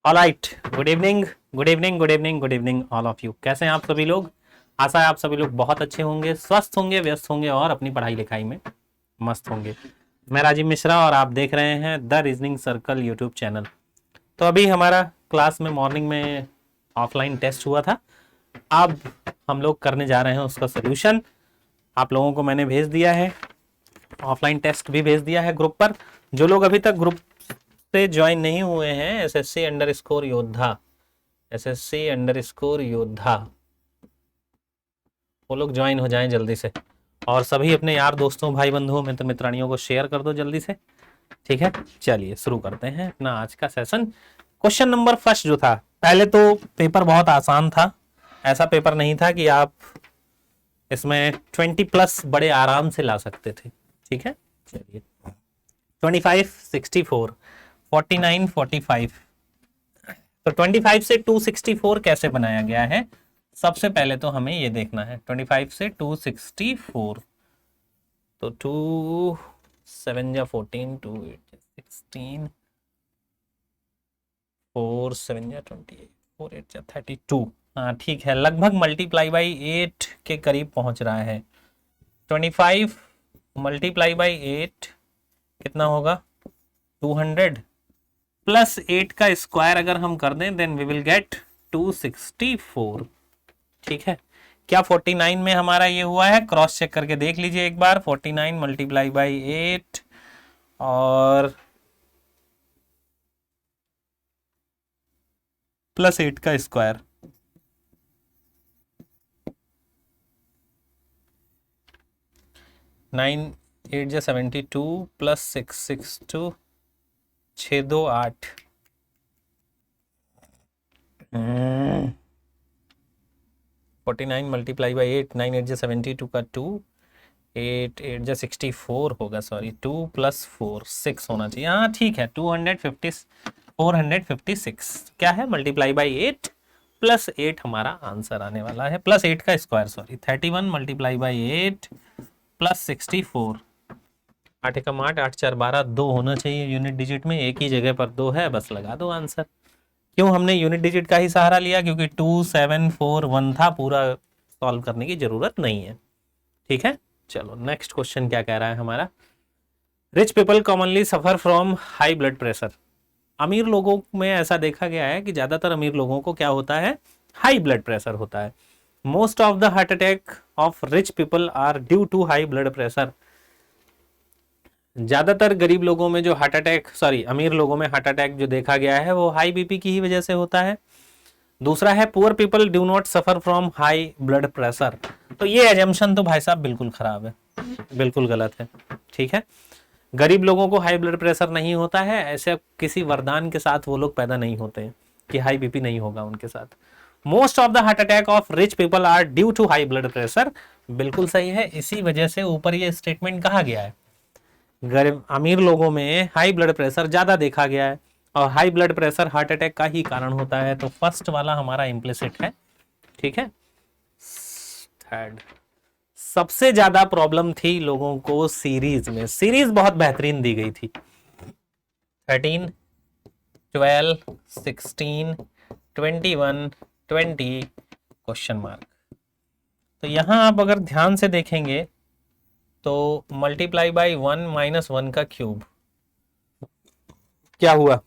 Alright, good evening, good evening, good evening, good evening all of you. कैसे हैं आप सभी लोग? आशा है आप सभी लोग बहुत अच्छे होंगे, स्वस्थ होंगे, व्यस्त होंगे और अपनी पढ़ाई लिखाई में मस्त होंगे। मैं राजीव मिश्रा और आप देख रहे हैं the reasoning circle YouTube channel. तो अभी हमारा क्लास में मॉर्निंग में ऑफलाइन टेस्ट हुआ था। अब हम लोग करने जा रहे हैं उसका सोल्यूशन। आप लोगों को मैंने भेज दिया है, ऑफलाइन टेस्ट भी भेज दिया है ग्रुप पर। जो लोग अभी तक ग्रुप से ज्वाइन नहीं हुए हैं, एसएससी अंडर स्कोर योद्धा, एसएससी अंडर स्कोर योद्धा, वो लोग ज्वाइन हो जाएं जल्दी से। और सभी अपने यार दोस्तों, भाई बंधुओं, मित्र मित्रानियों को शेयर कर दो जल्दी से। ठीक है, चलिए शुरू करते हैं अपना आज का सेशन। क्वेश्चन नंबर फर्स्ट जो था, पहले तो पेपर बहुत आसान था। ऐसा पेपर नहीं था कि आप इसमें 20 प्लस बड़े आराम से ला सकते थे। ठीक है, चलिए 25, 64, 49, 45। तो 25 से 264 कैसे बनाया गया है, सबसे पहले तो हमें ये देखना है। 25 से 264, तो 2 7 जा 14, 2 8 जा 16, 4 7 जा 28, 4 8 जा 32। हाँ ठीक है, लगभग मल्टीप्लाई बाई 8 के करीब पहुंच रहा है। 25 मल्टीप्लाई बाई 8 कितना होगा? 200 प्लस 8 का स्क्वायर अगर हम कर दें देन वी विल गेट 264। ठीक है, क्या 49 में हमारा ये हुआ है? क्रॉस चेक करके देख लीजिए एक बार। 49 मल्टीप्लाई बाई 8 और प्लस 8 का स्क्वायर, 9 8 जा 72 प्लस 6 6 2 6 2 8। 49 मल्टीप्लाई बाई 8, 9 8 जा 72 का 2, 8 8 जा 64 होगा, सॉरी 2 प्लस 4 6 होना चाहिए। हाँ ठीक है, 250 456 क्या है? मल्टीप्लाई बाई 8 प्लस 8 हमारा आंसर आने वाला है। प्लस 8 का square, sorry 31 multiply by 8 plus 64। 8 एकम 8, 8 4 12, 2 होना चाहिए यूनिट डिजिट में, एक ही जगह पर 2 है, बस लगा दो आंसर। क्यों हमने यूनिट डिजिट का ही सहारा लिया? क्योंकि 2 7 4 1 था, पूरा सॉल्व करने की जरूरत नहीं है। ठीक है, चलो नेक्स्ट क्वेश्चन क्या कह रहा है हमारा। Rich people commonly suffer from high blood pressure. अमीर लोगों में ऐसा देखा गया है कि ज्यादातर अमीर लोगों को क्या होता है? हाई ब्लड प्रेशर होता है। Most of the heart attack of rich people are due to high blood pressure. ज्यादातर गरीब लोगों में जो हार्ट अटैक, सॉरी अमीर लोगों में हार्ट अटैक जो देखा गया है वो हाई बीपी की ही वजह से होता है। दूसरा है poor people do not suffer from high blood pressure. तो ये एजम्पशन तो भाई साहब बिल्कुल खराब है, बिल्कुल गलत है। ठीक है, गरीब लोगों को हाई ब्लड प्रेशर नहीं होता है, ऐसे किसी वरदान के साथ वो लोग पैदा नहीं होते हैं कि हाई बीपी नहीं होगा उनके साथ। Most of the heart attack of rich people are due to high blood pressure, बिल्कुल सही है। इसी वजह से ऊपर ये स्टेटमेंट कहा गया है, गरीब अमीर लोगों में हाई ब्लड प्रेशर ज्यादा देखा गया है और high blood pressure heart attack का ही कारण होता है। तो फर्स्ट वाला हमारा इम्प्लिसिट है। ठीक है, थर्ड, सबसे ज्यादा प्रॉब्लम थी लोगों को सीरीज में। सीरीज बहुत बेहतरीन दी गई थी, 13 12 16 21 20 क्वेश्चन मार्क। तो यहां आप अगर ध्यान से देखेंगे तो मल्टीप्लाई बाई 1 माइनस 1 का क्यूब क्या हुआ?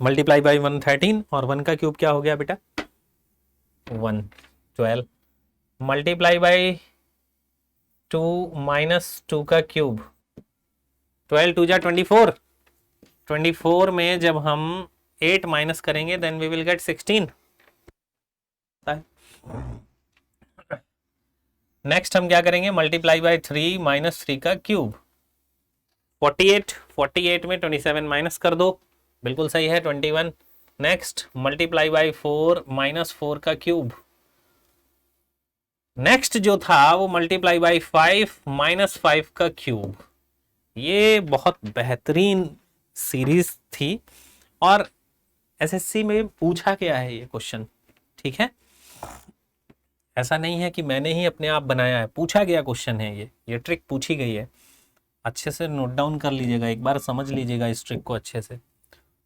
मल्टीप्लाई बाई 1 13 और 1 का क्यूब क्या हो गया बेटा? 1 12। मल्टीप्लाई बाई 2 माइनस 2 का क्यूब, 12 2 जा 24। 24 में जब हम 8 माइनस करेंगे then we will get 16। Next हम क्या करेंगे? मल्टीप्लाई बाई 3 माइनस 3 का क्यूब, 48। 48 में 27 माइनस कर दो, बिल्कुल सही है 21। नेक्स्ट मल्टीप्लाई बाई 4 माइनस 4 का क्यूब। नेक्स्ट जो था वो मल्टीप्लाई बाई 5 माइनस 5 का क्यूब। ये बहुत बेहतरीन सीरीज थी और एसएससी में पूछा गया है ये क्वेश्चन। ठीक है, ऐसा नहीं है कि मैंने ही अपने आप बनाया है, पूछा गया क्वेश्चन है ये ट्रिक पूछी गई है। अच्छे से नोट डाउन कर लीजिएगा, एक बार समझ लीजिएगा इस ट्रिक को अच्छे से।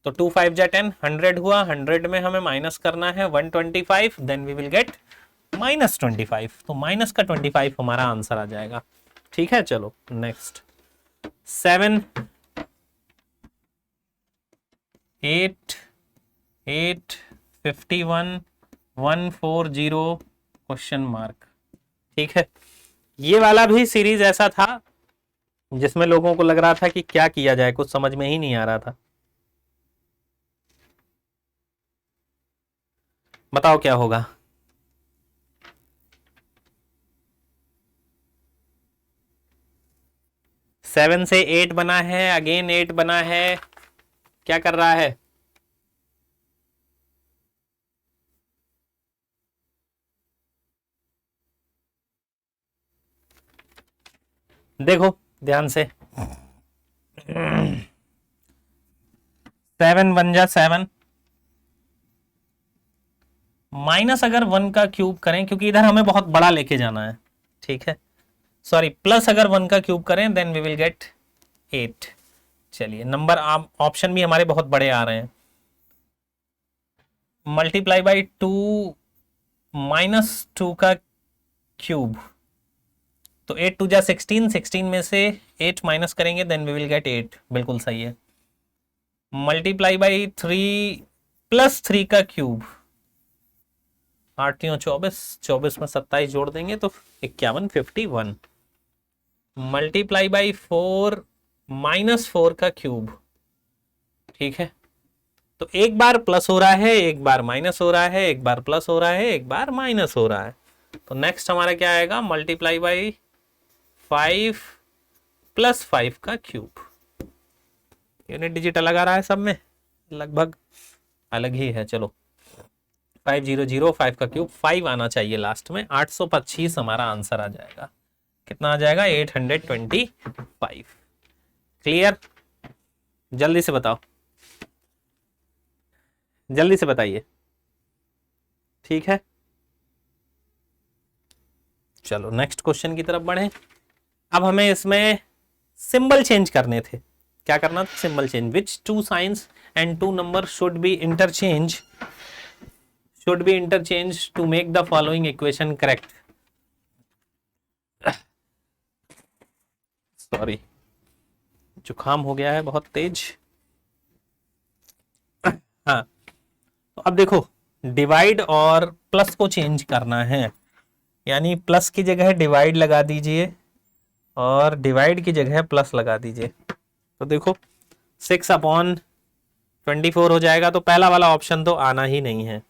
तो 2 5 जा 10, 100 हुआ, 100 में हमें माइनस करना है 125, देन वी विल गेट -25, तो माइनस का 25 हमारा आंसर आ जाएगा। ठीक है, चलो नेक्स्ट 7 8 8 51 140 क्वेश्चन मार्क। ठीक है, ये वाला भी सीरीज ऐसा था जिसमें लोगों को लग रहा था कि क्या किया जाए, कुछ समझ में ही नहीं आ रहा था। बताओ क्या होगा। सेवन से 8 बना है, अगेन 8 बना है, क्या कर रहा है? देखो ध्यान से, 7 1 जा 7, माइनस अगर 1 का क्यूब करें, क्योंकि इधर हमें बहुत बड़ा लेके जाना है। ठीक है, सॉरी, प्लस अगर 1 का क्यूब करें देन वी विल गेट 8। चलिए, नंबर ऑप्शन भी हमारे बहुत बड़े आ रहे हैं। मल्टीप्लाई बाई 2 -2 का क्यूब, तो 8 2 जा 16, 16 में से 8 माइनस करेंगे देन वी विल गेट 8, बिल्कुल सही है। मल्टीप्लाई बाई 3 +3 का क्यूब, 8 3 24, 24 में 27 जोड़ देंगे तो 51 51। मल्टीप्लाई बाई 4 -4 का क्यूब। ठीक है, तो एक बार प्लस हो रहा है, एक बार माइनस हो रहा है, एक बार प्लस हो रहा है, एक बार माइनस हो रहा है। तो नेक्स्ट हमारा क्या आएगा? मल्टीप्लाई बाई 5 +5 का क्यूब। यूनिट डिजिट अलग आ रहा है सब में, लगभग अलग ही है। चलो 5005 का क्यूब, 5 आना चाहिए लास्ट में, 825 हमारा आंसर आ जाएगा। कितना आ जाएगा? 825। क्लियर? जल्दी से बताओ, जल्दी से बताइए। ठीक है, चलो नेक्स्ट क्वेश्चन की तरफ बढ़े। अब हमें इसमें सिंबल चेंज करने थे। क्या करना था? Symbol change. Which 2 signs and 2 number should be interchange to make the following equation correct. Sorry, जुकाम हो गया है बहुत तेज। हाँ, तो अब देखो, डिवाइड और प्लस को चेंज करना है, यानी प्लस की जगह डिवाइड लगा दीजिए और डिवाइड की जगह प्लस लगा दीजिए। तो देखो 6/24 हो जाएगा। तो पहला वाला ऑप्शन तो आना ही नहीं है।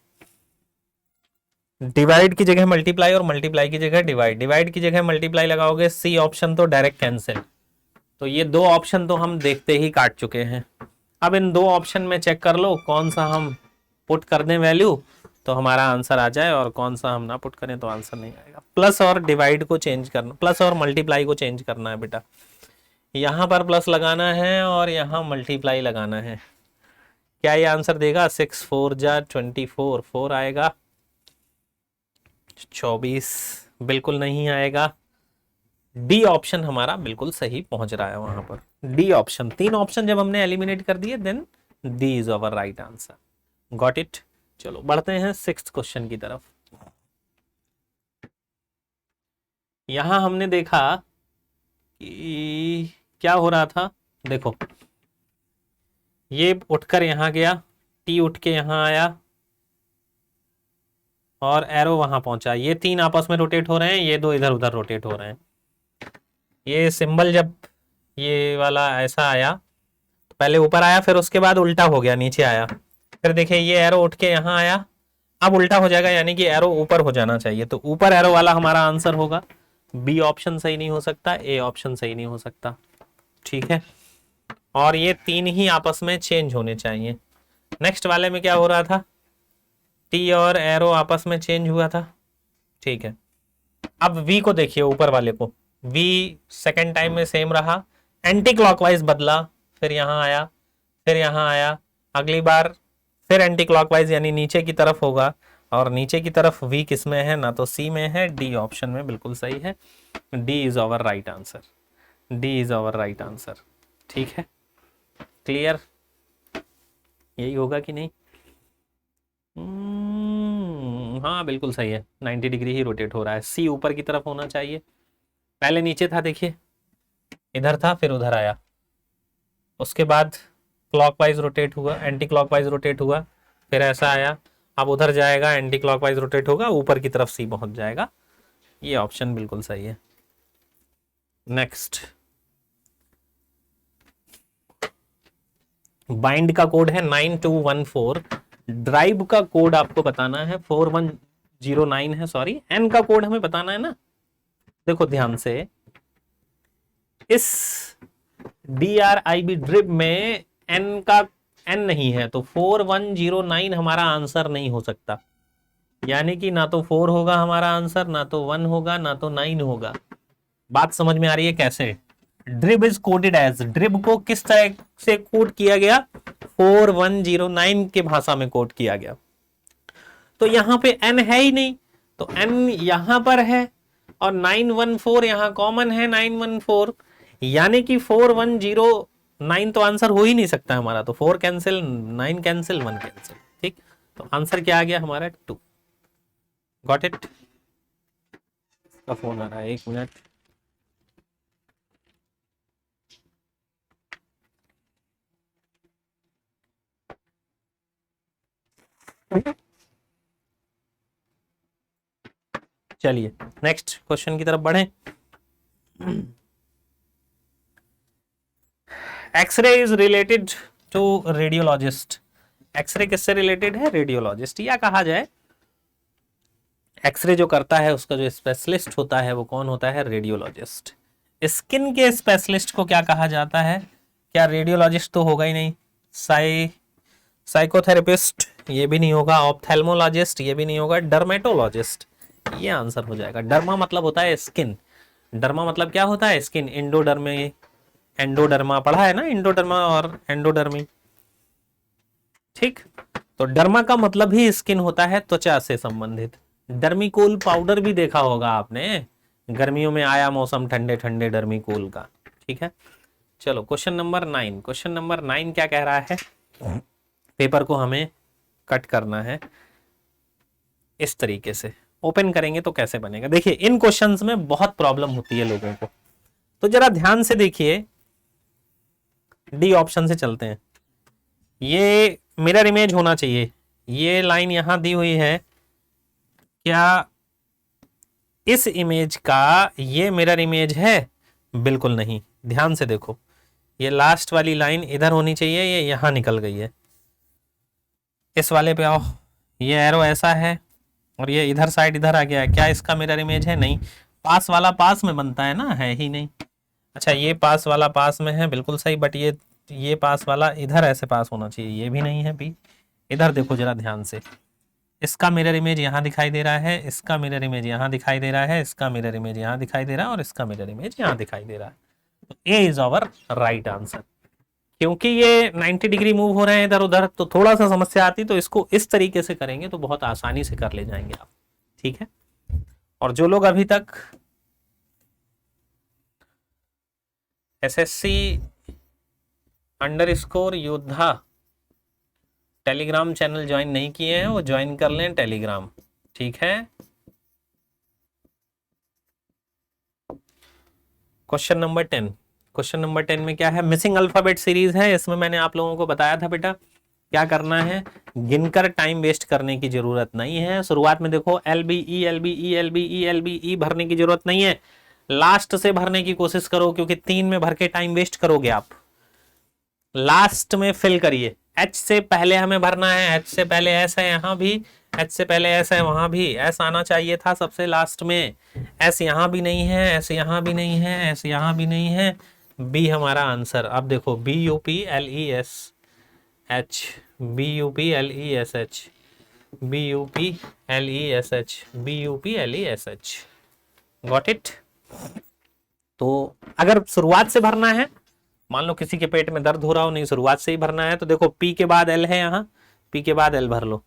डिवाइड की जगह मल्टीप्लाई और मल्टीप्लाई की जगह डिवाइड, डिवाइड की जगह मल्टीप्लाई लगाओगे, सी ऑप्शन तो डायरेक्ट कैंसिल। तो ये दो ऑप्शन तो हम देखते ही काट चुके हैं। अब इन दो ऑप्शन में चेक कर लो कौन सा हम पुट कर दें वैल्यू तो हमारा आंसर आ जाए, और कौन सा हम ना पुट करें तो आंसर नहीं आएगा। प्लस और डिवाइड को चेंज करना, प्लस और मल्टीप्लाई को चेंज करना है बेटा। यहां पर प्लस लगाना है और यहां मल्टीप्लाई लगाना है। क्या ये आंसर देगा? 6 4 जा 24, 4 आएगा। 24 बिल्कुल नहीं आएगा। डी ऑप्शन हमारा बिल्कुल सही पहुंच रहा है वहां पर। डी ऑप्शन, 3 ऑप्शन जब हमने एलिमिनेट कर दिए then D is our right answer. Got it? चलो बढ़ते हैं 6th क्वेश्चन की तरफ। यहां हमने देखा कि क्या हो रहा था। देखो, ये उठकर यहां गया, टी उठ के यहां आया और एरो वहां पहुंचा। ये 3 आपस में रोटेट हो रहे हैं, ये 2 इधर उधर रोटेट हो रहे हैं। ये सिंबल जब ये वाला ऐसा आया तो पहले ऊपर आया, फिर उसके बाद उल्टा हो गया, नीचे आया। फिर देखिए ये एरो उठ के यहाँ आया, अब उल्टा हो जाएगा, यानी कि एरो ऊपर हो जाना चाहिए। तो ऊपर एरो वाला हमारा आंसर होगा। बी ऑप्शन सही नहीं हो सकता, ए ऑप्शन सही नहीं हो सकता। ठीक है, और ये 3 ही आपस में चेंज होने चाहिए। नेक्स्ट वाले में क्या हो रहा था? टी और एरो आपस में चेंज हुआ था। ठीक है, अब वी को देखिए, ऊपर वाले को। वी सेकेंड टाइम में सेम रहा, एंटी क्लॉकवाइज बदला, फिर यहां आया, फिर यहां आया, अगली बार फिर एंटी क्लॉकवाइज यानी नीचे की तरफ होगा। और नीचे की तरफ वी किस में है? ना तो सी में है, डी ऑप्शन में बिल्कुल सही है। D is our right answer. D is our right answer. ठीक है, क्लियर? यही होगा कि नहीं? हाँ बिल्कुल सही है, 90 डिग्री ही रोटेट हो रहा है। सी ऊपर की तरफ होना चाहिए, पहले नीचे था, देखिए इधर था फिर उधर आया, उसके बाद क्लॉकवाइज रोटेट हुआ, एंटी क्लॉकवाइज रोटेट हुआ, फिर ऐसा आया, अब उधर जाएगा, एंटी क्लॉकवाइज रोटेट होगा, ऊपर की तरफ सी पहुंच जाएगा। ये ऑप्शन बिल्कुल सही है। नेक्स्ट, बाइंड का कोड है 9214, ड्राइव का कोड आपको बताना है 4109 है, सॉरी एन का कोड हमें बताना है ना। देखो ध्यान से, इस DRIB ड्रिप में एन नहीं है, तो 4109 हमारा आंसर नहीं हो सकता। यानी कि ना तो 4 होगा हमारा आंसर, ना तो 1 होगा, ना तो 9 होगा। बात समझ में आ रही है कैसे? ड्रिब इज कोडेड एज, ड्रिब को किस तरह से कोड किया गया? 4109 के भाषा में कोड किया गया। तो यहां पे एन है ही नहीं, तो एन यहां पर है और 914 यहां कॉमन है, 914, यानी कि 4109 तो आंसर हो ही नहीं सकता हमारा। तो 4 कैंसिल, 9 कैंसिल, 1 कैंसिल। ठीक, तो आंसर क्या आ गया हमारा? 2। Got it? का फोन आ रहा है, 1 मिनट। चलिए नेक्स्ट क्वेश्चन की तरफ बढ़ें। X ray is related to radiologist. X ray किससे रिलेटेड है? रेडियोलॉजिस्ट। या कहा जाए एक्सरे जो करता है उसका जो स्पेशलिस्ट होता है वो कौन होता है? रेडियोलॉजिस्ट। स्किन के स्पेशलिस्ट को क्या कहा जाता है? क्या रेडियोलॉजिस्ट तो होगा ही नहीं। साइकोथेरेपिस्ट ये भी नहीं होगा, ऑप्थेल्मोलॉजिस्ट ये भी नहीं होगा, डर्मेटोलॉजिस्ट ये आंसर हो जाएगा। डर्मा मतलब होता है स्किन, डर्मा मतलब क्या होता है? स्किन। इंडोडर्मी, एंडोडर्मा पढ़ा है ना, इंडोडर्मा और एंडोडर्मी। ठीक, तो डर्मा का मतलब ही स्किन होता है, त्वचा से संबंधित। डर्मीकोल पाउडर भी देखा होगा आपने, गर्मियों में आया मौसम ठंडे ठंडे डर्मीकोल का। ठीक है, चलो क्वेश्चन नंबर 9। क्वेश्चन नंबर 9 क्या कह रहा है? पेपर को हमें कट करना है इस तरीके से, ओपन करेंगे तो कैसे बनेगा? देखिए इन क्वेश्चंस में बहुत प्रॉब्लम होती है लोगों को, तो जरा ध्यान से देखिए। डी ऑप्शन से चलते हैं। ये मिरर इमेज होना चाहिए, ये लाइन यहां दी हुई है, क्या इस इमेज का ये मिरर इमेज है? बिल्कुल नहीं। ध्यान से देखो, ये लास्ट वाली लाइन इधर होनी चाहिए, ये यहां निकल गई है। इस वाले पे आओ, ये एरो ऐसा है और ये इधर साइड इधर आ गया है, क्या इसका मिरर इमेज है? नहीं। पास वाला पास में बनता है ना, है ही नहीं। अच्छा ये पास वाला पास में है, बिल्कुल सही, बट ये पास वाला इधर ऐसे पास होना चाहिए, ये भी नहीं है भी। इधर देखो जरा ध्यान से, इसका मिरर इमेज यहाँ दिखाई दे रहा है, इसका मिरर इमेज यहाँ दिखाई दे रहा है, इसका मिरर इमेज यहाँ दिखाई दे रहा है और इसका मिरर इमेज यहाँ दिखाई दे रहा है। तो ए इज आवर राइट आंसर। क्योंकि ये 90 डिग्री मूव हो रहे हैं इधर उधर, तो थोड़ा सा समस्या आती, तो इसको इस तरीके से करेंगे तो बहुत आसानी से कर ले जाएंगे आप। ठीक है, और जो लोग अभी तक SSC _ योद्धा टेलीग्राम चैनल ज्वाइन नहीं किए हैं वो ज्वाइन कर लें टेलीग्राम। ठीक है, क्वेश्चन नंबर 10। क्वेश्चन नंबर 10 में क्या है? मिसिंग अल्फाबेट सीरीज है, इसमें मैंने आप लोगों को बताया था बेटा क्या करना है, गिनकर टाइम वेस्ट करने की जरूरत नहीं है। शुरुआत में देखो LBE LBE LBE LBE भरने की जरूरत नहीं है, लास्ट से भरने की कोशिश करो, क्योंकि 3 में भर के टाइम वेस्ट करोगे आप। लास्ट में फिल करिए। H से पहले हमें भरना है, H से पहले S है यहाँ भी, H से पहले S है वहां भी, S आना चाहिए था सबसे लास्ट में, S यहाँ भी नहीं है, S यहाँ भी नहीं है, S यहाँ भी नहीं है, B हमारा आंसर। अब देखो BUPLESH, BUPLESH, BUPLESH, BUPLESH। Got it? तो अगर शुरुआत से भरना है, मान लो किसी के पेट में दर्द हो रहा हो, नहीं शुरुआत से ही भरना है, तो देखो P के बाद L है यहाँ, P के बाद L भर लो,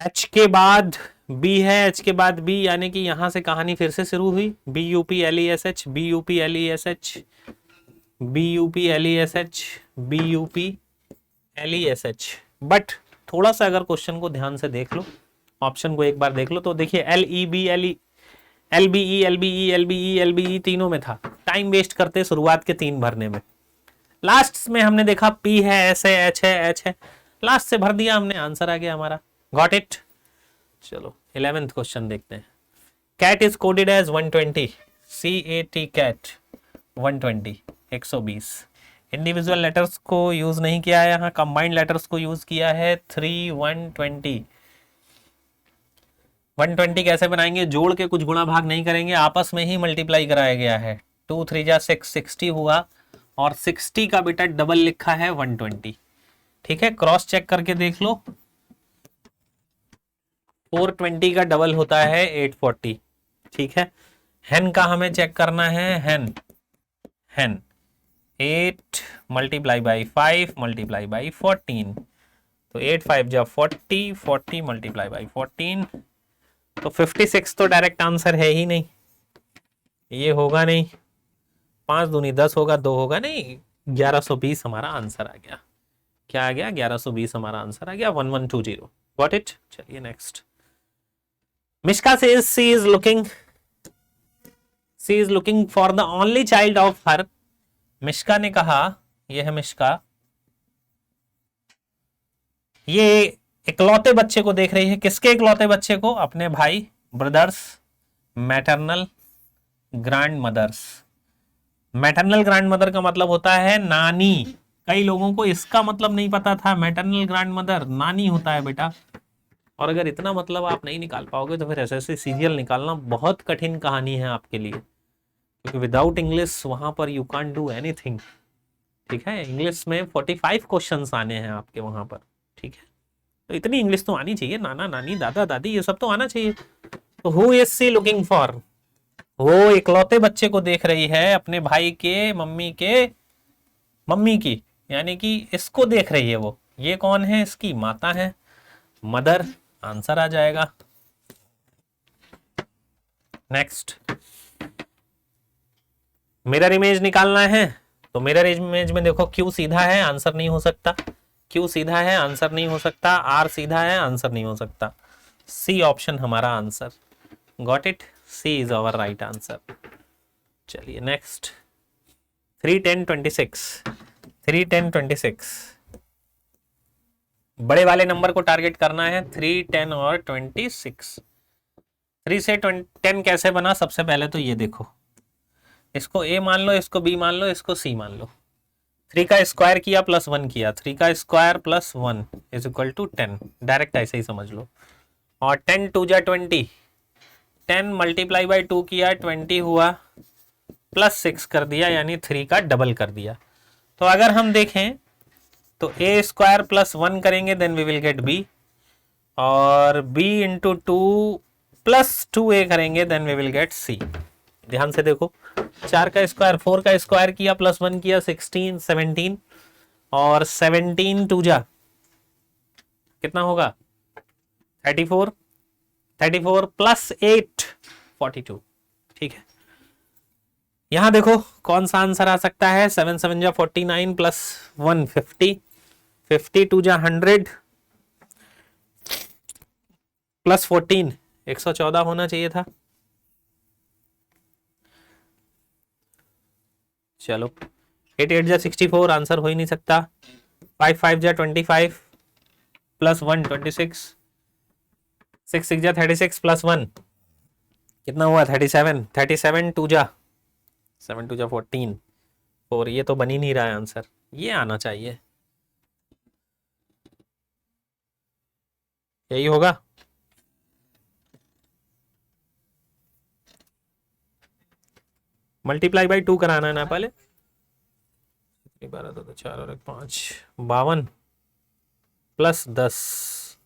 H के बाद B है, H के बाद B, यानी कि यहां से कहानी फिर से शुरू हुई। BUPLESH, BUPLESH, BUPLESH, LESH। But थोड़ा सा अगर क्वेश्चन को ध्यान से देख लो, ऑप्शन को एक बार देख लो, तो देखिए LEB LBE तीनों में था। टाइम वेस्ट करते शुरुआत के 3 भरने में, लास्ट में हमने देखा P है, S है, H है, H है, लास्ट से भर दिया हमने, आंसर आ गया हमारा। Got it. चलो 11th क्वेश्चन देखते हैं। Cat is coded as 120, CAT cat 120 120। Individual letters को यूज नहीं किया है यहाँ, कंबाइंड लेटर्स को यूज किया है। 3 120 120 कैसे बनाएंगे? जोड़ के कुछ गुणा भाग नहीं करेंगे, आपस में ही मल्टीप्लाई कराया गया है। 2 3 जा 6 60 हुआ, और 60 का बेटा डबल लिखा है 120। ठीक है, क्रॉस चेक करके देख लो। 420 का डबल होता है 840। ठीक है, हेन का हमें चेक करना है। हेन 8 मल्टीप्लाई बाई 5 मल्टीप्लाई बाई 14, तो 8 5 जा 40, 40 मल्टीप्लाई बाई 14, तो 56 तो डायरेक्ट आंसर है ही नहीं, ये होगा नहीं। 5 दूनी 10 होगा, 2 होगा नहीं, 1120 हमारा आंसर आ गया। क्या आ गया? 1120 हमारा आंसर आ गया। 1120। Got it. चलिए next. Mishka says she is looking for the only child of her. Mishka ने कहा, यह है मिश्का, ये इकलौते बच्चे को देख रही है। किसके इकलौते बच्चे को? अपने भाई, brothers, maternal grandmothers. Maternal grandmother का मतलब होता है नानी। कई लोगों को इसका मतलब नहीं पता था, मैटरनल ग्रैंड मदर नानी होता है बेटा। और अगर इतना मतलब आप नहीं निकाल पाओगे तो फिर एसएससी सीजीएल निकालना बहुत कठिन कहानी है आपके लिए, क्योंकि विदाउट इंग्लिश वहां पर यू कांट डू एनीथिंग। ठीक है, इंग्लिश में 45 क्वेश्चंस आने हैं आपके वहां पर। ठीक है, तो इतनी इंग्लिश तो आनी चाहिए, नाना नानी दादा दादी ये सब तो आना चाहिए। तो who is she looking for? वो इकलौते बच्चे को देख रही है, अपने भाई के मम्मी की, यानी कि इसको देख रही है वो। ये कौन है? इसकी माता है, मदर। आंसर आ जाएगा। नेक्स्ट, मिरर इमेज निकालना है। तो मिरर इमेज में देखो, क्यू सीधा है, आंसर नहीं हो सकता। क्यू सीधा है, आंसर नहीं हो सकता। आर सीधा है, आंसर नहीं हो सकता। सी ऑप्शन हमारा आंसर। Got it. C is our right answer. चलिए नेक्स्ट। 3 10 26 3 10 26 बड़े वाले नंबर को टारगेट करना है। 3 10 और 26। 3 से 10 कैसे बना? सबसे पहले तो ये देखो, इसको ए मान लो, इसको बी मान लो, इसको सी मान लो। 3 का स्क्वायर किया प्लस 1 किया, 3 का square plus 1 is equal to 10। Direct ऐसे ही समझ लो। और 10 2 जा 20, 10 मल्टीप्लाई बाई 2 किया, 20 हुआ, प्लस 6 कर दिया, यानी 3 का डबल कर दिया। तो अगर हम देखें तो ए स्क्वायर प्लस 1 करेंगे, then we will get B, और बी इंटू 2 प्लस 2a करेंगे, then we will get C. ध्यान से देखो, 4 का स्क्वायर 4 का स्क्वायर किया प्लस 1 किया, 16 17, और 17 2 जा कितना होगा? 34 34 प्लस 8 42। ठीक है, यहां देखो कौन सा आंसर आ सकता है। 7 7 जा 49 प्लस 1 50, 50 2 जा 100 प्लस 14 114 होना चाहिए था। चलो 8 8 जा 64, आंसर हो ही नहीं सकता। 5 5 जा 25 प्लस 1 26, 6 6 जा 36 प्लस 1 कितना हुआ? 37, 37 2 जा 7 2 जा 14, और ये तो बन ही नहीं रहा है आंसर, ये आना चाहिए, यही होगा। मल्टीप्लाई बाई 2 कराना है ना पहले। 12 2 4 और 1 5, 52 प्लस 10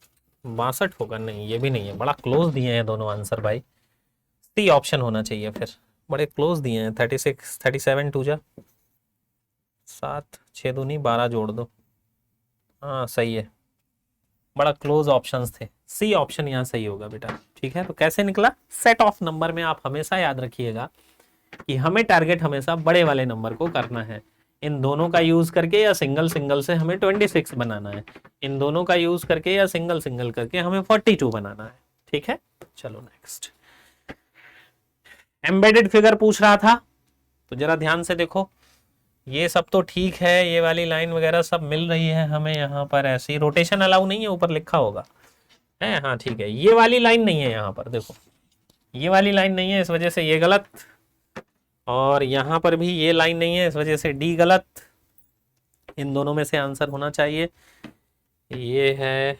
62 होगा। नहीं, ये भी नहीं है, बड़ा क्लोज दिए हैं दोनों आंसर भाई। सी ऑप्शन होना चाहिए, फिर बड़े क्लोज दिए हैं। 36 37 2 जा 7 6 दूनी 12 जोड़ दो, हाँ सही है, बड़ा क्लोज ऑप्शंस थे। सी ऑप्शन यहाँ सही होगा बेटा। ठीक है, तो कैसे निकला? सेट ऑफ नंबर में आप हमेशा याद रखिएगा कि हमें टारगेट हमेशा बड़े वाले नंबर को करना है। इन दोनों का यूज करके या सिंगल सिंगल से हमें 26 बनाना है, इन दोनों का यूज करके या सिंगल सिंगल करके हमें 42 बनाना है। ठीक है, चलो नेक्स्ट। एम्बेडेड फिगर पूछ रहा था, तो जरा ध्यान से देखो, ये सब तो ठीक है, ये वाली लाइन वगैरह सब मिल रही है हमें यहाँ पर ऐसी। रोटेशन अलाउ नहीं है, ऊपर लिखा होगा है, हाँ ठीक है। ये वाली लाइन नहीं है यहाँ पर, देखो ये वाली लाइन नहीं है, इस वजह से ये गलत, और यहाँ पर भी ये लाइन नहीं है, इस वजह से डी गलत। इन दोनों में से आंसर होना चाहिए, ये है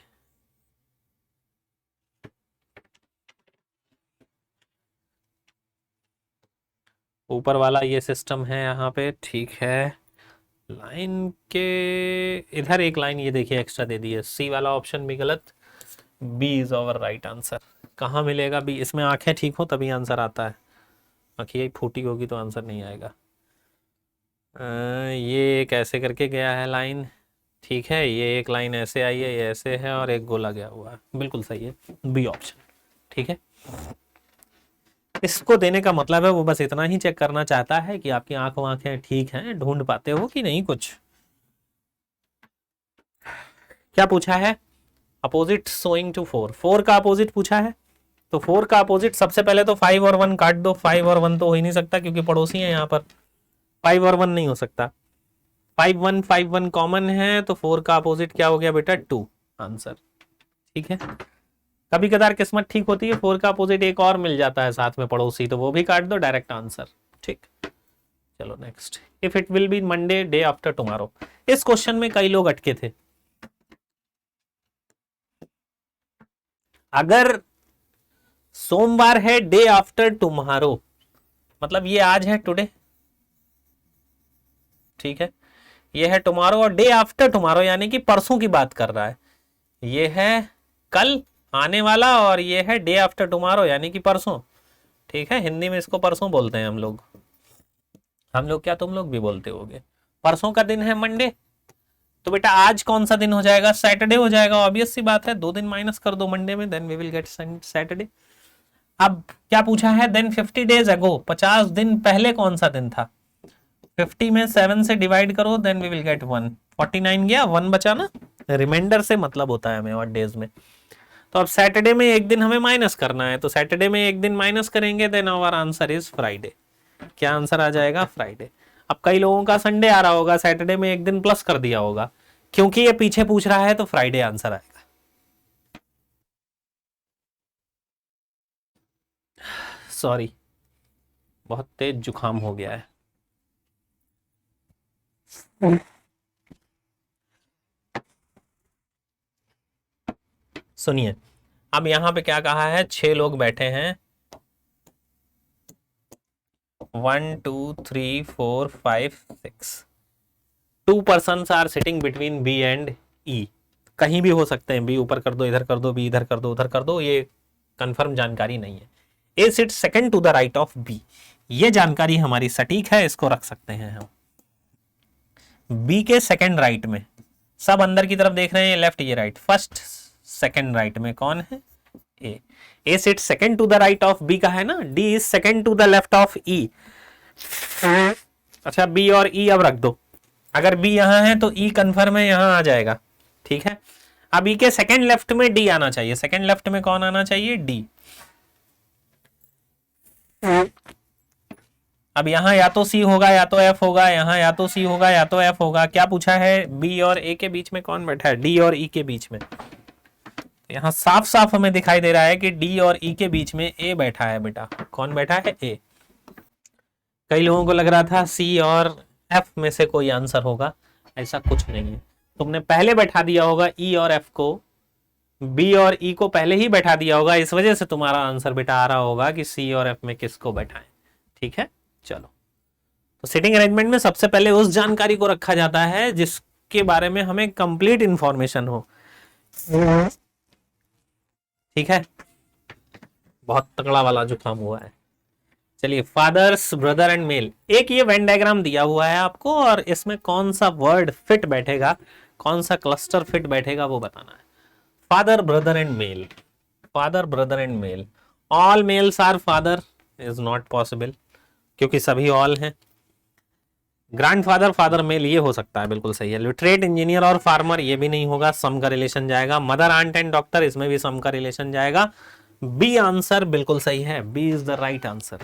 ऊपर वाला, ये सिस्टम है यहाँ पे। ठीक है, लाइन के इधर एक लाइन ये देखिए एक्स्ट्रा दे दी है, सी वाला ऑप्शन भी गलत, B is our right answer. कहाँ मिलेगा बी? इसमें आंखें ठीक हो तभी आंसर आता है, आंखें फूटी होगी तो आंसर नहीं आएगा। ये एक ऐसे करके गया है लाइन, ठीक है, ये एक लाइन ऐसे आई है, ये ऐसे है, और एक गोला गया हुआ है, बिल्कुल सही है, बी ऑप्शन। ठीक है, इसको देने का मतलब है वो बस इतना ही चेक करना चाहता है कि आपकी आंख वाँखें ठीक हैं, ढूंढ पाते हो कि नहीं कुछ। क्या पूछा है? अपोजिट सोइंग टू 4, 4 का अपोजिट पूछा है, तो 4 का अपोजिट सबसे पहले तो 5 और 1 काट दो। 5 और 1 तो हो ही नहीं सकता क्योंकि पड़ोसी है यहाँ पर, 5 और 1 नहीं हो सकता। 5 1 कॉमन है, तो 4 का अपोजिट क्या हो गया बेटा? 2 आंसर। ठीक है, कभी कदार किस्मत ठीक होती है, 4 का अपोजिट एक और मिल जाता है साथ में पड़ोसी, तो वो भी काट दो, डायरेक्ट आंसर। ठीक, चलो next. If it will be Monday day after tomorrow, इस क्वेश्चन में कई लोग अटके थे। अगर सोमवार है डे आफ्टर टुमारो, मतलब ये आज है टुडे, ठीक है, ये है टुमारो, और डे आफ्टर टुमारो यानी कि परसों की बात कर रहा है। ये है कल आने वाला, और ये है डे आफ्टर टुमारो यानी कि परसों। ठीक है, हिंदी में इसको परसों बोलते हैं हम लोग। क्या तुम लोग भी बोलते होगे। परसों का दिन है मंडे, तो बेटा आज कौन सा दिन हो जाएगा? सैटरडे हो जाएगा, ऑब्वियस सी बात है, 2 दिन माइनस कर दो मंडे में, then we will get Saturday. अब क्या पूछा है? देन 50 डेज अगो, 50 दिन पहले कौन सा दिन था? 50 में 7 से डिवाइड करो, देन वी विल गेट 1। 49 गया, 1 बचा ना, रिमाइंडर से मतलब होता है हमें और डेज में। तो अब सैटरडे में एक दिन हमें माइनस करना है, तो सैटरडे में एक दिन माइनस करेंगे, then our answer is Friday. क्या आंसर आ जाएगा? फ्राइडे। अब कई लोगों का संडे आ रहा होगा, सैटरडे में एक दिन प्लस कर दिया होगा, क्योंकि ये पीछे पूछ रहा है तो फ्राइडे आंसर आएगा। सॉरी, बहुत तेज जुकाम हो गया है। सुनिए, अब यहां पे क्या कहा है? 6 लोग बैठे हैं, 1 2 3 4 5 6, 2 person are sitting between B and E. कहीं भी हो सकते हैं, बी ऊपर कर दो, इधर कर दो, बी इधर कर दो, उधर कर दो, ये कंफर्म जानकारी नहीं है। A sit second to the right of B, ये जानकारी हमारी सटीक है, इसको रख सकते हैं हम। बी के सेकंड राइट में, सब अंदर की तरफ देख रहे हैं, लेफ्ट ये राइट, फर्स्ट सेकंड राइट में कौन है? A. A sit second to the right of B का है ना, D is second to the left of E. अच्छा, बी और ई अब रख दो, अगर बी यहां है तो ई कंफर्म है, यहां आ जाएगा। ठीक है, अब ई के सेकंड लेफ्ट में डी आना चाहिए, सेकंड लेफ्ट में कौन आना चाहिए? डी। अब यहां या तो सी होगा या तो एफ होगा, यहां या तो सी होगा या तो एफ होगा। क्या पूछा है? बी और ए के बीच में कौन बैठा है? डी और ई के बीच में। यहां साफ साफ हमें दिखाई दे रहा है कि डी और ई के बीच में ए बैठा है बेटा। कौन बैठा है? ए। कई लोगों को लग रहा था सी और एफ में से कोई आंसर होगा, ऐसा कुछ नहीं है। तुमने पहले बैठा दिया होगा ई और एफ को, बी और ई को पहले ही बैठा दिया होगा, इस वजह से तुम्हारा आंसर बेटा आ रहा होगा कि सी और एफ में किसको बैठाएं। ठीक है, चलो। तो सिटिंग अरेंजमेंट में सबसे पहले उस जानकारी को रखा जाता है जिसके बारे में हमें कंप्लीट इंफॉर्मेशन हो। ठीक है, बहुत तगड़ा वाला जुकाम हुआ है। चलिए, फादर्स ब्रदर एंड मेल, एक ये वेन डायग्राम दिया हुआ है आपको, और इसमें कौन सा वर्ड फिट बैठेगा, कौन सा क्लस्टर फिट बैठेगा वो बताना है। Father brother and male, father brother and male, all males are father is not possible क्योंकि सभी ऑल हैं। ग्रैंडफादर फादर मेल ये हो सकता है, बिल्कुल सही है। लिटरेट इंजीनियर और फार्मर ये भी नहीं होगा, सम का रिलेशन जाएगा। मदर आंट एंड डॉक्टर इसमें भी सम का रिलेशन जाएगा। बी आंसर बिल्कुल सही है, B is the right answer,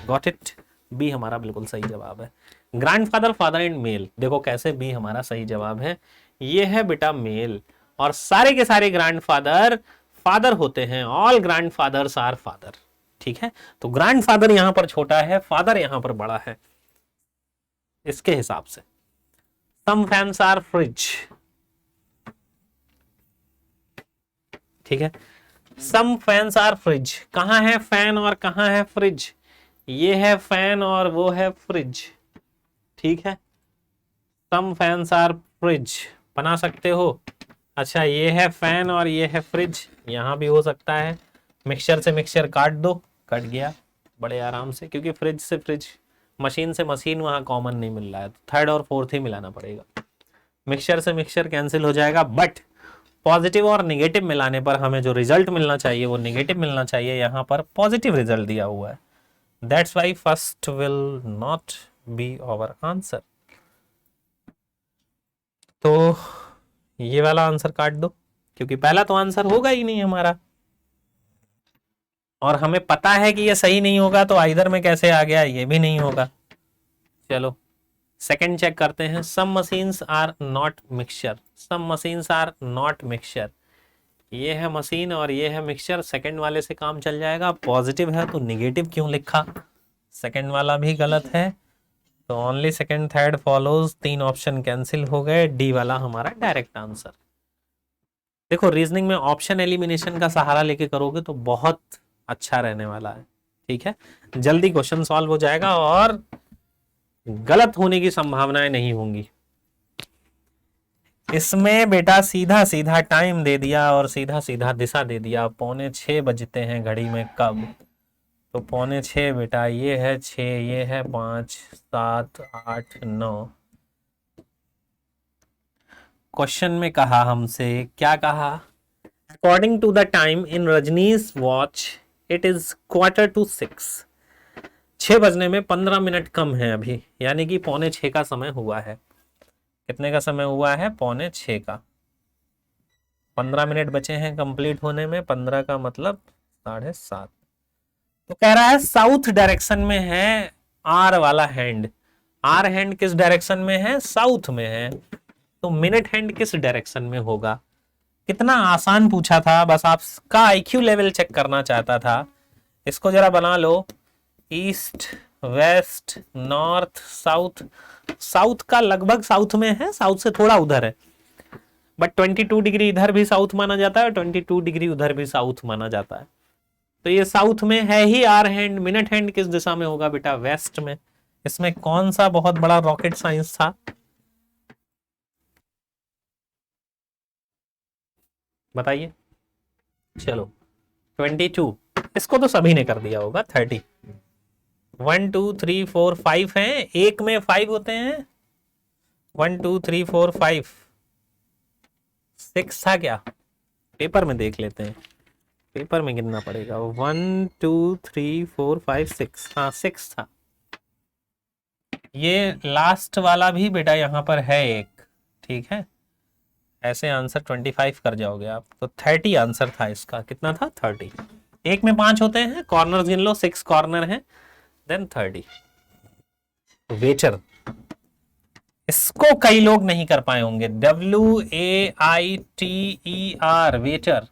got it, B हमारा बिल्कुल सही जवाब है। ग्रैंडफादर फादर एंड मेल, देखो कैसे बी हमारा सही जवाब है, ये है बेटा मेल, और सारे के सारे ग्रैंडफादर फादर होते हैं, ऑल ग्रैंडफादर्स आर फादर, ठीक है। तो ग्रैंडफादर यहां पर छोटा है, फादर यहां पर बड़ा है, इसके हिसाब से। सम फैंस आर फ्रिज, ठीक है, सम फैंस आर फ्रिज, कहां है फैन और कहां है फ्रिज, ये है फैन और वो है फ्रिज, ठीक है। सम फैंस आर फ्रिज बना सकते हो। अच्छा ये है फैन और ये है फ्रिज, यहां भी हो सकता है। मिक्सचर से मिक्सचर काट दो, कट गया बड़े आराम से, क्योंकि फ्रिज से फ्रिज, मशीन से मशीन वहां कॉमन नहीं मिल रहा है, थर्ड और फोर्थ ही मिलाना पड़ेगा। मिक्सचर से मिक्सचर कैंसिल हो जाएगा, बट पॉजिटिव और नेगेटिव मिलाने पर हमें जो रिजल्ट मिलना चाहिए वो नेगेटिव मिलना चाहिए, यहां पर पॉजिटिव रिजल्ट दिया हुआ है। That's why first will not be our answer. तो ये वाला आंसर काट दो, क्योंकि पहला तो आंसर होगा ही नहीं हमारा, और हमें पता है कि ये सही नहीं होगा, तो आइदर में कैसे आ गया, ये भी नहीं होगा। चलो सेकंड चेक करते हैं। Some machines are not mixture, some machines are not mixture, ये है मशीन और ये है मिक्सचर, सेकंड वाले से काम चल जाएगा। पॉजिटिव है तो निगेटिव क्यों लिखा, सेकंड वाला भी गलत है, तो ओनली सेकंड थर्ड फॉलोज, तीन ऑप्शन कैंसिल हो गए, डी वाला हमारा डायरेक्ट आंसर। देखो रीजनिंग में ऑप्शन एलिमिनेशन का सहारा लेके करोगे तो बहुत अच्छा रहने वाला है, ठीक है, जल्दी क्वेश्चन सॉल्व हो जाएगा और गलत होने की संभावनाएं नहीं होंगी। इसमें बेटा सीधा सीधा टाइम दे दिया और सीधा सीधा दिशा दे दिया, 5:45 बजते हैं घड़ी में कब, तो 5:45 बेटा, ये है 6, ये है 5, 7, 8, 9। क्वेश्चन में कहा हमसे, क्या कहा, according to the time in Rajni's watch it is 5:45, 6 बजने में 15 मिनट कम है अभी, यानी कि 5:45 का समय हुआ है। कितने का समय हुआ है, 5:45 का, 15 मिनट बचे हैं कंप्लीट होने में, 15 का मतलब 7:30। तो कह रहा है साउथ डायरेक्शन में है आर वाला हैंड, आर हैंड किस डायरेक्शन में है, साउथ में है, तो मिनट हैंड किस डायरेक्शन में होगा। कितना आसान पूछा था, बस आपका आईक्यू लेवल चेक करना चाहता था। इसको जरा बना लो, east west north south, south का लगभग साउथ में है, साउथ से थोड़ा उधर है, बट 22 डिग्री इधर भी साउथ माना जाता है और 22 डिग्री उधर भी साउथ माना जाता है, तो ये साउथ में है ही आर हैंड। मिनट हैंड किस दिशा में होगा बेटा, वेस्ट में। इसमें कौन सा बहुत बड़ा रॉकेट साइंस था, बताइए। चलो 22, इसको तो सभी ने कर दिया होगा। 30, 1 2 3 4 5 है, एक में 5 होते हैं, 1 2 3 4 5, 6 था क्या, पेपर में देख लेते हैं, पेपर में गिनना पड़ेगा। 1 2 3 4 5 6, हाँ 6 था। ये लास्ट वाला भी बेटा यहाँ पर है एक, ठीक है, ऐसे आंसर 25 कर जाओगे आप, तो 30 आंसर था इसका। कितना था, 30, एक में 5 होते हैं, कॉर्नर गिन लो, 6 कॉर्नर है, देन 30। वेटर, इसको कई लोग नहीं कर पाए होंगे, WAITER, वेटर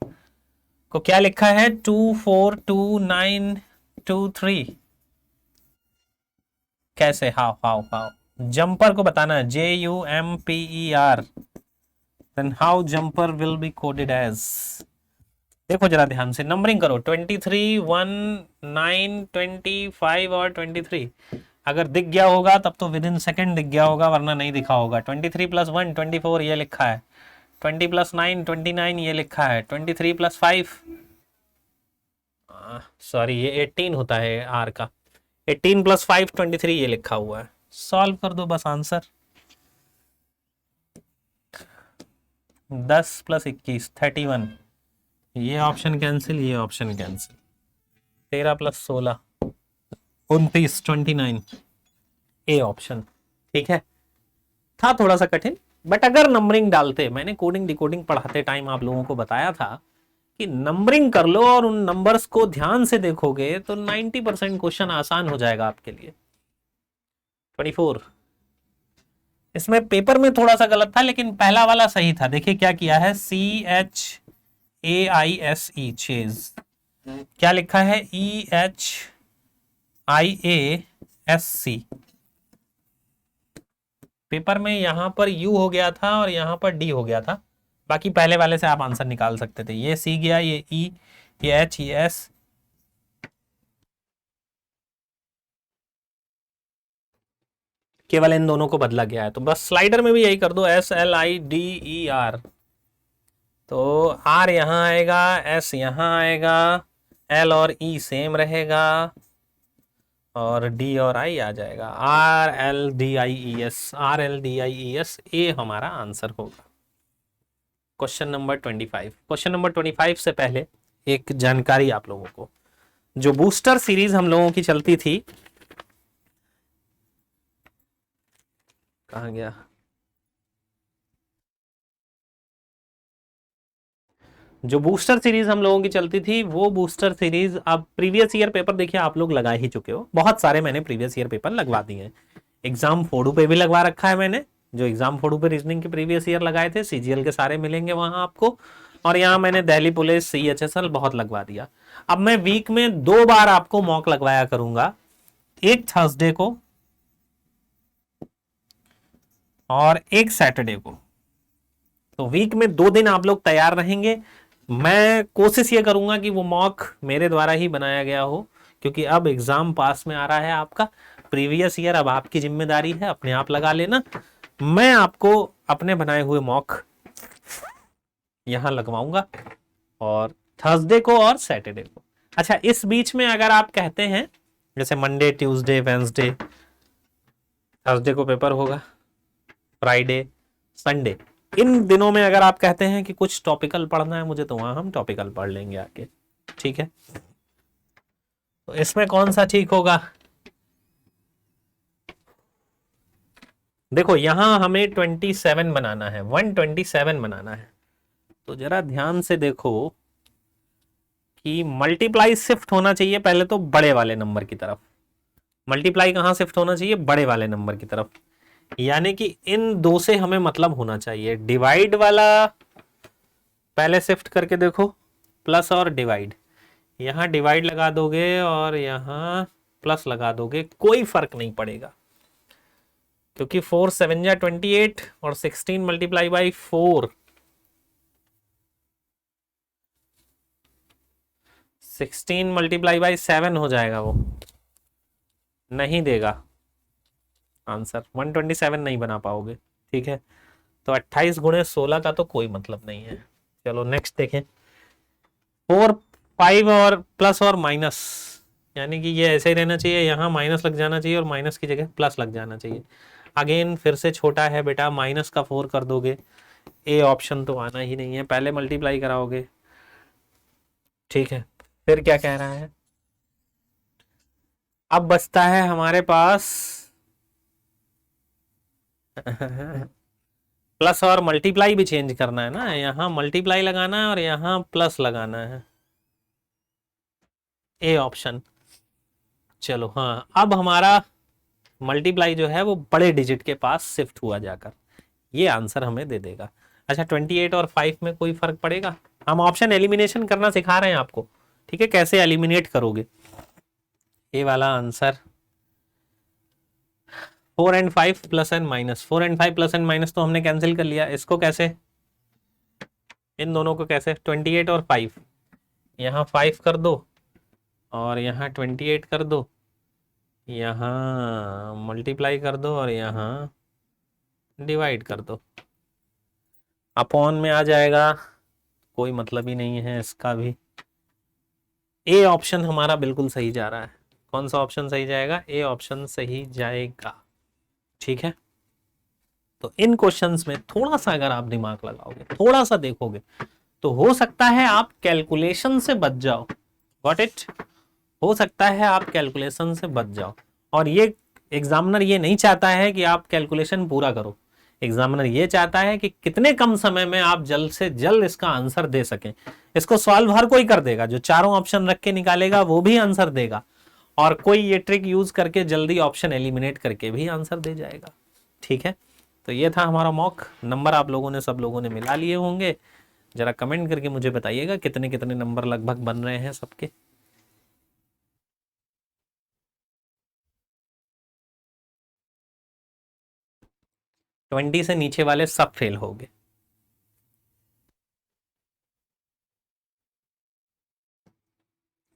को क्या लिखा है, 242923, कैसे, हाउ हाउ हाउ, जंपर को बताना है, JUMPER, then how jumper will be coded as. देखो जरा ध्यान से नंबरिंग करो, 23 1 9 25 और 23, अगर दिख गया होगा तब तो विद इन सेकेंड दिख गया होगा, वरना नहीं दिखा होगा। 23 + 1 24 ये लिखा है, 20 + 9 29 ये लिखा है, 23 + 5 सॉरी ये 18 होता है आर का, 18 + 5 23 ये लिखा हुआ है। सॉल्व कर दो बस आंसर, 10 + 21 31, ये ऑप्शन कैंसिल, ये ऑप्शन कैंसिल, 13 + 16 29 29, ए ऑप्शन। ठीक है, था थोड़ा सा कठिन, बट अगर नंबरिंग डालते, मैंने कोडिंग डिकोडिंग पढ़ाते टाइम आप लोगों को बताया था कि नंबरिंग कर लो और उन नंबर्स को ध्यान से देखोगे तो 90% क्वेश्चन आसान हो जाएगा आपके लिए। 24, इसमें पेपर में थोड़ा सा गलत था लेकिन पहला वाला सही था। देखिए क्या किया है, CHAISE चेज, क्या लिखा है EHIASC। पेपर में यहां पर U हो गया था और यहां पर D हो गया था, बाकी पहले वाले से आप आंसर निकाल सकते थे। ये C गया, ये E, ये H, ये S, केवल इन दोनों को बदला गया है। तो बस स्लाइडर में भी यही कर दो, SLIDER। तो R यहां आएगा, S यहां आएगा, L और E सेम रहेगा और D और I आ जाएगा, RLDIES ए हमारा आंसर होगा। Question number 25। क्वेश्चन नंबर 25 से पहले एक जानकारी आप लोगों को, जो बूस्टर सीरीज हम लोगों की चलती थी, कहां गया, जो बूस्टर सीरीज हम लोगों की चलती थी वो बूस्टर सीरीज अब प्रीवियस ईयर पेपर देखिए आप लोग लगा ही चुके हो, बहुत सारे मैंने प्रीवियस ईयर पेपर लगवा दिए हैं। एग्जाम फोड़ू पे भी लगवा रखा है मैंने, जो एग्जाम फोड़ू पे रीजनिंग के प्रीवियस ईयर लगाए थे, CGL के सारे मिलेंगे वहां आपको। और यहाँ मैंने दिल्ली पुलिस, CHSL बहुत लगवा दिया। अब मैं वीक में 2 बार आपको मॉक लगवाया करूंगा, एक थर्सडे को और एक सैटरडे को। तो वीक में 2 दिन आप लोग तैयार रहेंगे। मैं कोशिश ये करूंगा कि वो मॉक मेरे द्वारा ही बनाया गया हो, क्योंकि अब एग्जाम पास में आ रहा है आपका। प्रीवियस ईयर अब आपकी जिम्मेदारी है, अपने आप लगा लेना। मैं आपको अपने बनाए हुए मॉक यहां लगवाऊंगा, और थर्सडे को और सैटरडे को। अच्छा, इस बीच में अगर आप कहते हैं, जैसे मंडे, ट्यूसडे, वेंसडे, थर्सडे को पेपर होगा, फ्राइडे, संडे, इन दिनों में अगर आप कहते हैं कि कुछ टॉपिकल पढ़ना है मुझे, तो वहां हम टॉपिकल पढ़ लेंगे आके, ठीक है। तो इसमें कौन सा ठीक होगा, देखो यहां हमें 27 बनाना है, 127 बनाना है। तो जरा ध्यान से देखो कि मल्टीप्लाई शिफ्ट होना चाहिए पहले तो बड़े वाले नंबर की तरफ। मल्टीप्लाई कहां शिफ्ट होना चाहिए, बड़े वाले नंबर की तरफ। यानी कि इन दो से हमें मतलब होना चाहिए। डिवाइड वाला पहले शिफ्ट करके देखो, प्लस और डिवाइड, यहां डिवाइड लगा दोगे और यहां प्लस लगा दोगे, कोई फर्क नहीं पड़ेगा, क्योंकि 4 7 जा 28 और 16 मल्टीप्लाई बाई 4, 16 मल्टीप्लाई बाई 7 हो जाएगा, वो नहीं देगा आंसर, 127 नहीं बना पाओगे, ठीक है। तो 28 गुणे 16 का तो कोई मतलब नहीं है। चलो नेक्स्ट देखें, 4 5 और प्लस और माइनस, यानी कि ये ऐसे ही रहना चाहिए, यहाँ माइनस लग जाना चाहिए और माइनस की जगह प्लस लग जाना चाहिए। अगेन फिर से छोटा है बेटा, माइनस का 4 कर दोगे, ए ऑप्शन तो आना ही नहीं है, पहले मल्टीप्लाई कराओगे, ठीक है। फिर क्या कह रहा है, अब बचता है हमारे पास प्लस और मल्टीप्लाई भी चेंज करना है ना, यहां मल्टीप्लाई लगाना है और यहां प्लस लगाना है, ए ऑप्शन। चलो हाँ, अब हमारा मल्टीप्लाई जो है वो बड़े डिजिट के पास शिफ्ट हुआ जाकर, ये आंसर हमें दे देगा। अच्छा, 28 और 5 में कोई फर्क पड़ेगा, हम ऑप्शन एलिमिनेशन करना सिखा रहे हैं आपको, ठीक है, कैसे एलिमिनेट करोगे। ये वाला answer 4 and 5 plus and minus, 4 and 5 plus and minus तो हमने कैंसिल कर लिया, इसको कैसे, इन दोनों को कैसे, 28 और 5, यहाँ 5 कर दो और यहाँ 28 कर दो, यहाँ मल्टीप्लाई कर दो और यहाँ डिवाइड कर दो, अपॉन में आ जाएगा, कोई मतलब ही नहीं है इसका भी। ए ऑप्शन हमारा बिल्कुल सही जा रहा है, कौन सा ऑप्शन सही जाएगा, ए ऑप्शन सही जाएगा, ठीक है। तो इन क्वेश्चंस में थोड़ा सा अगर आप दिमाग लगाओगे, थोड़ा सा देखोगे, तो हो सकता है आप कैलकुलेशन से बच जाओ, गॉट इट, हो सकता है आप कैलकुलेशन से बच जाओ। और ये एग्जामिनर ये नहीं चाहता है कि आप कैलकुलेशन पूरा करो, एग्जामिनर ये चाहता है कि कितने कम समय में आप जल्द से जल्द इसका आंसर दे सकें। इसको सॉल्व हर कोई कर देगा, जो चारों ऑप्शन रख के निकालेगा वो भी आंसर देगा, और कोई ये ट्रिक यूज करके जल्दी ऑप्शन एलिमिनेट करके भी आंसर दे जाएगा। ठीक है, तो ये था हमारा मॉक। नंबर आप लोगों ने, सब लोगों ने मिला लिए होंगे। जरा कमेंट करके मुझे बताइएगा कितने कितने नंबर लगभग बन रहे हैं सबके। ट्वेंटी से नीचे वाले सब फेल हो गए।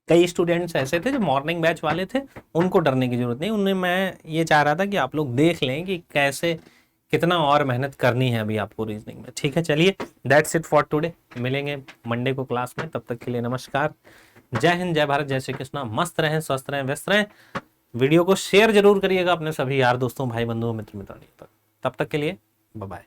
कई स्टूडेंट्स ऐसे थे जो मॉर्निंग बैच वाले थे, उनको डरने की जरूरत नहीं। उन्हें मैं ये चाह रहा था कि आप लोग देख लें कि कैसे कितना और मेहनत करनी है अभी आपको रीजनिंग में। ठीक है, चलिए दैट्स इट फॉर टुडे। मिलेंगे मंडे को क्लास में, तब तक के लिए नमस्कार। जय हिंद, जय भारत, जय श्री कृष्णा। मस्त रहें, स्वस्थ रहें, व्यस्त रहें। वीडियो को शेयर जरूर करिएगा अपने सभी यार दोस्तों, भाई बंधुओं, मित्र मित्रांनी तक। तब तक के लिए बाय बाय।